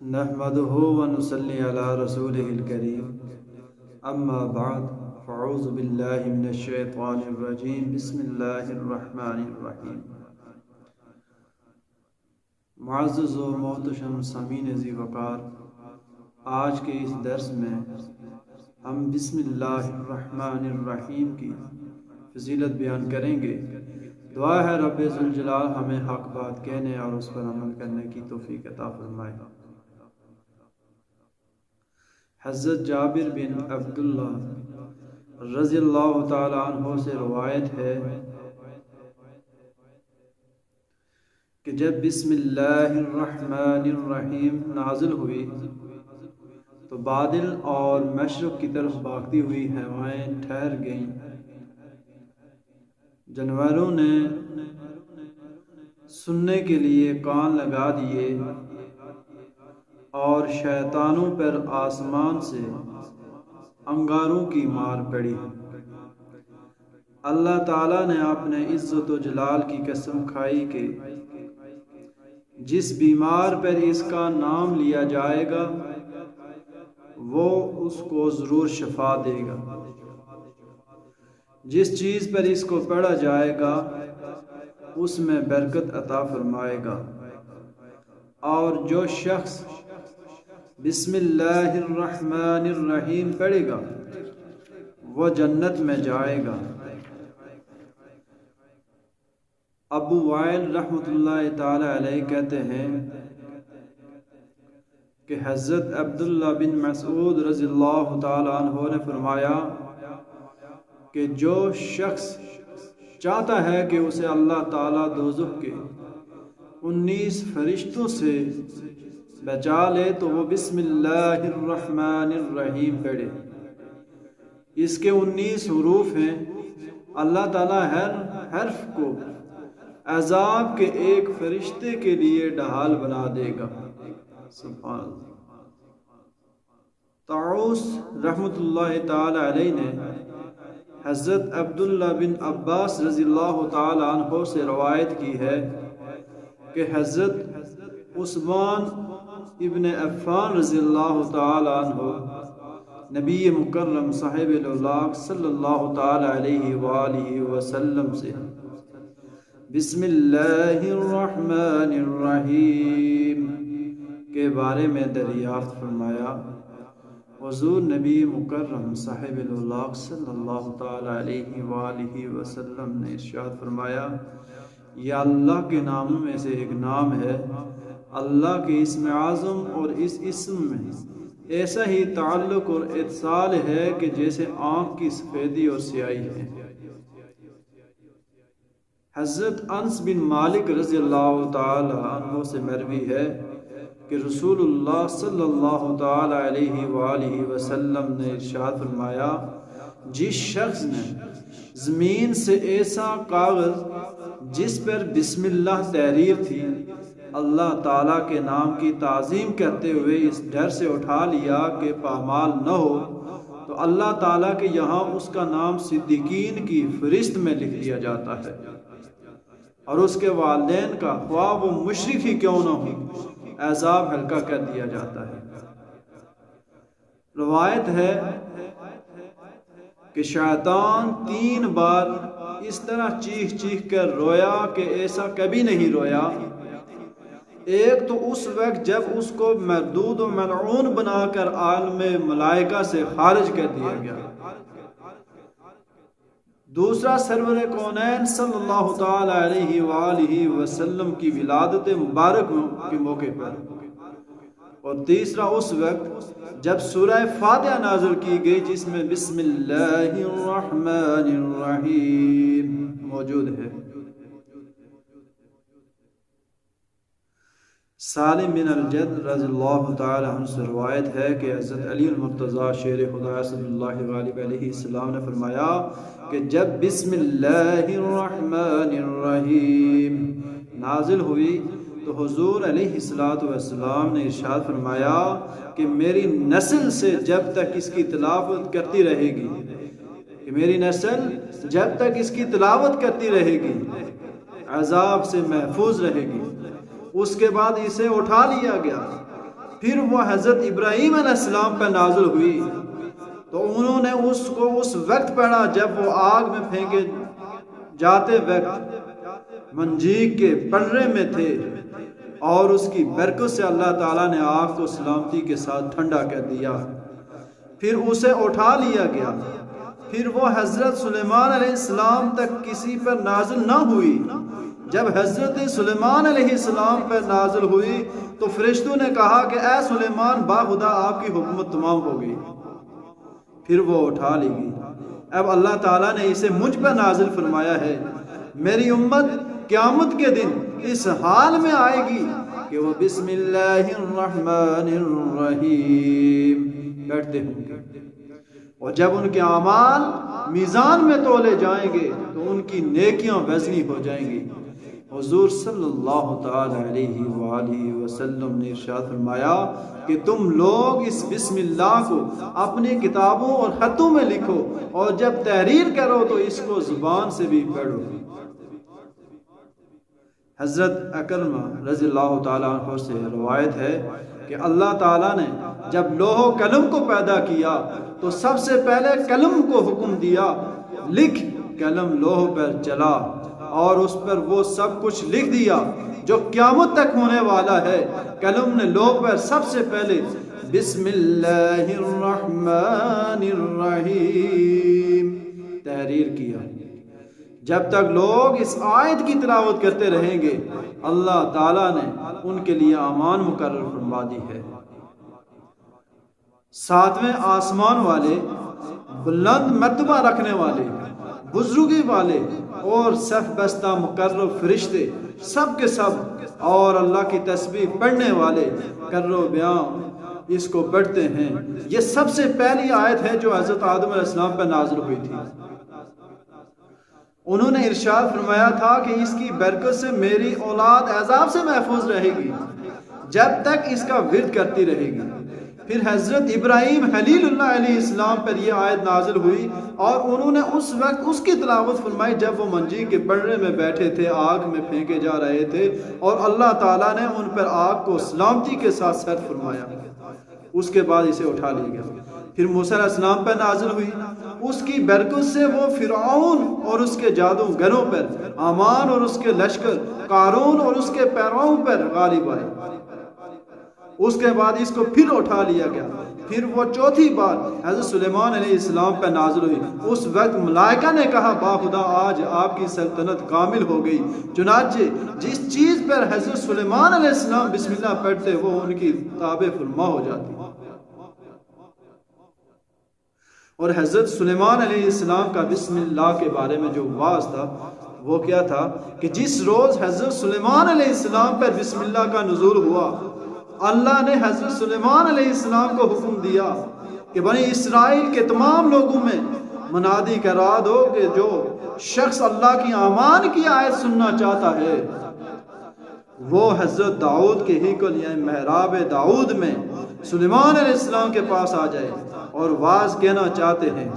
نحمده ونصلي على رسوله الكريم اما بعد فاعوذ بالله من الشیطان الرجیم بسم اللہ الرحمن الرحیم۔ معزز و محتشم سامعین ذی وقار، آج کے اس درس میں ہم بسم اللہ الرحمن الرحیم کی فضیلت بیان کریں گے۔ دعا ہے رب ذوالجلال ہمیں حق بات کہنے اور اس پر عمل کرنے کی توفیق عطا فرمائے۔ حضرت جابر بن عبداللہ رضی اللہ تعالی عنہ سے روایت ہے کہ جب بسم اللہ الرحمن الرحیم نازل ہوئی تو بادل اور مشرق کی طرف بھاگتی ہوئی ہوائیں ٹھہر گئیں، جانوروں نے سننے کے لیے کان لگا دیے اور شیطانوں پر آسمان سے انگاروں کی مار پڑی۔ اللہ تعالیٰ نے اپنے عزت و جلال کی قسم کھائی کہ جس بیمار پر اس کا نام لیا جائے گا وہ اس کو ضرور شفا دے گا، جس چیز پر اس کو پڑھا جائے گا اس میں برکت عطا فرمائے گا، اور جو شخص بسم اللہ الرحمن الرحیم پڑھے گا وہ جنت میں جائے گا۔ ابو وائل رحمۃ اللہ تعالی علیہ کہتے ہیں کہ حضرت عبداللہ بن مسعود رضی اللہ تعالی عنہ نے فرمایا کہ جو شخص چاہتا ہے کہ اسے اللہ تعالیٰ دوزخ کے 19 فرشتوں سے بچا لے تو وہ بسم اللہ الرحمن الرحیم پڑھے۔ اس کے 19 حروف ہیں۔ اللہ تعالیٰ ہر حرف کو عذاب کے ایک فرشتے کے لیے ڈھال بنا دے گا۔ سبحان اللہ۔ طاؤس رحمۃ اللہ تعالی علیہ نے حضرت عبداللہ بن عباس رضی اللہ تعالی عنہ سے روایت کی ہے کہ حضرت عثمان ابن عفان رضی اللہ تعالی عنہ نبی مکرم صاحب الاولاق صلی اللہ تعالی علیہ وآلہ وسلم سے بسم اللہ الرحمن الرحیم کے بارے میں دریافت فرمایا۔ حضور نبی مکرم صاحب الاولاق صلی اللہ تعالی علیہ وآلہ وسلم نے ارشاد فرمایا، یہ اللہ کے ناموں میں سے ایک نام ہے۔ اللہ کے اسم اعظم اور اس اسم میں ایسا ہی تعلق اور اتصال ہے کہ جیسے آنکھ کی سفیدی اور سیاہی ہے۔ حضرت انس بن مالک رضی اللہ تعالی عنہ سے مروی ہے کہ رسول اللہ صلی اللہ تعالی علیہ وآلہ وسلم نے ارشاد فرمایا، جس شخص نے زمین سے ایسا کاغذ جس پر بسم اللہ تحریر تھی اللہ تعالیٰ کے نام کی تعظیم کرتے ہوئے اس ڈر سے اٹھا لیا کہ پامال نہ ہو تو اللہ تعالیٰ کے یہاں اس کا نام صدیقین کی فہرست میں لکھ دیا جاتا ہے، اور اس کے والدین کا خواہ وہ مشرک ہی کیوں نہ ہو عذاب ہلکا کر دیا جاتا ہے۔ روایت ہے کہ شیطان 3 بار اس طرح چیخ چیخ کر رویا کہ ایسا کبھی نہیں رویا۔ ایک تو اس وقت جب اس کو مردود و ملعون بنا کر عالم ملائکہ سے خارج کر دیا گیا، دوسرا سرور کونین صلی اللہ تعالی علیہ وآلہ وسلم کی ولادت مبارک کے موقع پر، اور تیسرا اس وقت جب سورہ فاتحہ نازل کی گئی جس میں بسم اللہ الرحمن الرحیم موجود ہے۔ سالم بن الجد رضی اللہ تعالی عنہ سے روایت ہے کہ حضرت علی المرتضیٰ شیر خدا صلی اللہ غالب علیہ السلام نے فرمایا کہ جب بسم اللہ الرحمن الرحیم نازل ہوئی تو حضور علیہ السلام نے ارشاد فرمایا کہ میری نسل سے جب تک اس کی تلاوت کرتی رہے گی، کہ میری نسل جب تک اس کی تلاوت کرتی رہے گی عذاب سے محفوظ رہے گی۔ اس کے بعد اسے اٹھا لیا گیا، پھر وہ حضرت ابراہیم علیہ السلام پر نازل ہوئی تو انہوں نے اس کو اس وقت پڑھا جب وہ آگ میں پھینکے جاتے وقت منجیک کے پرے میں تھے، اور اس کی برکت سے اللہ تعالیٰ نے آگ کو سلامتی کے ساتھ ٹھنڈا کر دیا، پھر اسے اٹھا لیا گیا۔ پھر وہ حضرت سلیمان علیہ السلام تک کسی پر نازل نہ ہوئی۔ جب حضرت سلیمان علیہ السلام پر نازل ہوئی تو فرشتوں نے کہا کہ اے سلیمان، باخدا آپ کی حکومت تمام ہو گئی، پھر وہ اٹھا لی گئی۔ اب اللہ تعالیٰ نے اسے مجھ پر نازل فرمایا ہے، میری امت قیامت کے دن اس حال میں آئے گی کہ وہ بسم اللہ الرحمن الرحیم بیٹھتے ہوں گے، اور جب ان کے اعمال میزان میں تولے جائیں گے تو ان کی نیکیاں وزنی ہو جائیں گی۔ حضور صلی اللہ تعالی علیہ وآلہ وسلم نے ارشاد فرمایا کہ تم لوگ اس بسم اللہ کو اپنی کتابوں اور خطوں میں لکھو، اور جب تحریر کرو تو اس کو زبان سے بھی پڑھو۔ حضرت اکرمہ رضی اللہ تعالیٰ عنہ سے روایت ہے کہ اللہ تعالیٰ نے جب لوح و قلم کو پیدا کیا تو سب سے پہلے قلم کو حکم دیا، لکھ۔ قلم لوح پر چلا اور اس پر وہ سب کچھ لکھ دیا جو قیامت تک ہونے والا ہے۔ قلم نے لوح پر سب سے پہلے بسم اللہ الرحمن الرحیم تحریر کیا۔ جب تک لوگ اس آیت کی تلاوت کرتے رہیں گے اللہ تعالیٰ نے ان کے لیے امان مقرر فرما دی ہے۔ ساتویں آسمان والے، بلند مرتبہ رکھنے والے، بزرگی والے اور صف بستہ مقرر فرشتے سب کے سب اور اللہ کی تسبیح پڑھنے والے کرو بیان اس کو پڑھتے ہیں۔ یہ سب سے پہلی آیت ہے جو حضرت آدم علیہ السلام پر نازل ہوئی تھی۔ انہوں نے ارشاد فرمایا تھا کہ اس کی برکت سے میری اولاد عذاب سے محفوظ رہے گی جب تک اس کا ورد کرتی رہے گی۔ پھر حضرت ابراہیم خلیل اللہ علیہ السلام پر یہ آیت نازل ہوئی اور انہوں نے اس وقت اس کی تلاوت فرمائی جب وہ منجی کے پڑے میں بیٹھے تھے، آگ میں پھینکے جا رہے تھے، اور اللہ تعالیٰ نے ان پر آگ کو سلامتی کے ساتھ سرد فرمایا۔ اس کے بعد اسے اٹھا لیا گیا۔ پھر موسیٰ علیہ السلام پر نازل ہوئی، اس کی برکت سے وہ فرعون اور اس کے جادوگروں پر، آمان اور اس کے لشکر، قارون اور اس کے پیرووں پر غالب آئے۔ اس کے بعد اس کو پھر اٹھا لیا گیا۔ پھر وہ چوتھی بار حضرت سلیمان علیہ السلام پر نازل ہوئی۔ اس وقت ملائکہ نے کہا باخدا آج آپ کی سلطنت کامل ہو گئی، چنانچہ جس چیز پر حضرت سلیمان علیہ السلام بسم اللہ پڑھتے وہ ان کی تابع فرما ہو جاتی۔ اور حضرت سلیمان علیہ السلام کا بسم اللہ کے بارے میں جو واعظ تھا وہ کیا تھا کہ جس روز حضرت سلیمان علیہ السلام پر بسم اللہ کا نزول ہوا، اللہ نے حضرت سلیمان علیہ السلام کو حکم دیا کہ بنی اسرائیل کے تمام لوگوں میں منادی کرا دو کہ جو شخص اللہ کی امان کی آیت سننا چاہتا ہے وہ حضرت داؤد کے ہیکل یعنی محراب داؤد میں سلیمان علیہ السلام کے پاس آ جائے اور واعظ کہنا چاہتے ہیں۔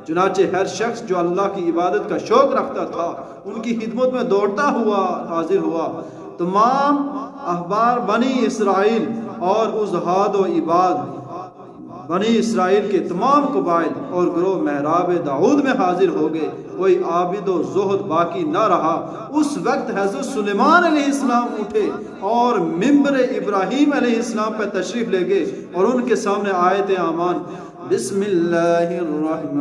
چنانچہ ہر شخص جو اللہ کی عبادت کا شوق رکھتا تھا ان کی خدمت میں دوڑتا ہوا حاضر ہوا۔ تمام احبار بنی اسرائیل اور ازہاد و عباد بنی اسرائیل کے تمام قبائل اور گروہ محراب داؤد میں حاضر ہو گئے، کوئی عابد و زہد باقی نہ رہا۔ اس وقت حضرت سلیمان علیہ السلام اٹھے اور منبر ابراہیم علیہ السلام پر تشریف لے گئے اور ان کے سامنے آیت امان بسم اللہ الرحمن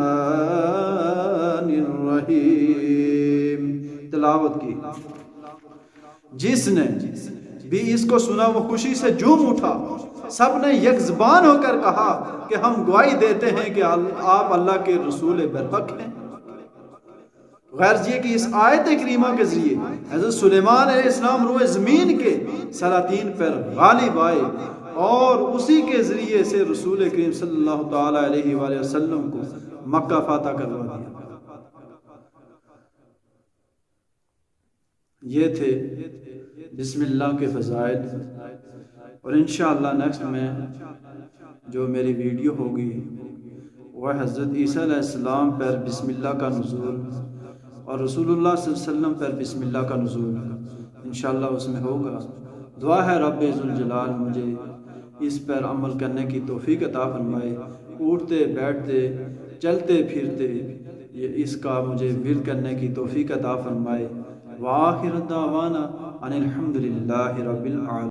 الرحیم تلاوت کی۔ جس نے بھی اس کو سنا وہ خوشی سے جھوم اٹھا۔ سب نے یک زبان ہو کر کہا کہ ہم گواہی دیتے ہیں کہ آپ اللہ کے رسول برحق ہیں۔ غرض یہ کہ اس آیت کریمہ کے ذریعے حضرت سلیمان علیہ السلام روئے زمین کے سلاطین پر غالب آئے اور اسی کے ذریعے سے رسول کریم صلی اللہ تعالی علیہ وآلہ وسلم کو مکہ فاتح کروا دیا۔ یہ تھے بسم اللہ کے فضائل، اور انشاءاللہ نیکسٹ میں جو میری ویڈیو ہوگی وہ حضرت عیسیٰ علیہ السلام پر بسم اللہ کا نزول اور رسول اللہ صلی اللہ علیہ وسلم پر بسم اللہ کا نزول انشاءاللہ اس میں ہوگا۔ دعا ہے رب ذوالجلال مجھے اس پر عمل کرنے کی توفیق عطا فرمائے، اٹھتے بیٹھتے چلتے پھرتے اس کا مجھے ورد کرنے کی توفیق عطا فرمائے۔ وآخر دعوانا ان الحمد للہ رب العالمین۔